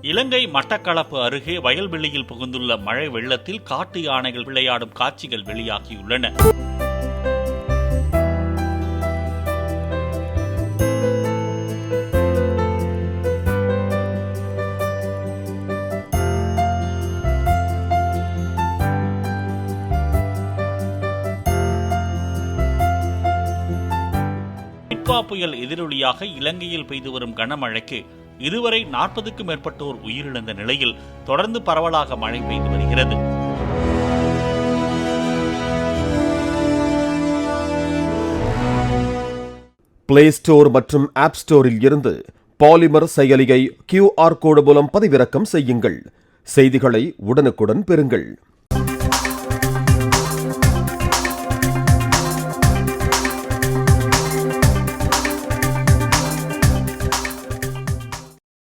இலங்கை மட்டக்களப்பு அருகே வயல்வெளியில் புகுந்துள்ள மழை வெள்ளத்தில் காட்டு யானைகள் விளையாடும் காட்சிகள் வெளியாகியுள்ளன. நிப்பா புயல் எதிரொலியாக இலங்கையில் பெய்து வரும் கனமழைக்கு இதுவரை 40க்கும் மேற்பட்டோர் உயிரிழந்த நிலையில் தொடர்ந்து பரவலாக மழை பெய்து வருகிறது. பிளே ஸ்டோர் மற்றும் ஆப் ஸ்டோரில் இருந்து பாலிமர் செயலியை QR கோடு மூலம் பதிவிறக்கம் செய்யுங்கள். செய்திகளை உடனுக்குடன் பெறுங்கள்.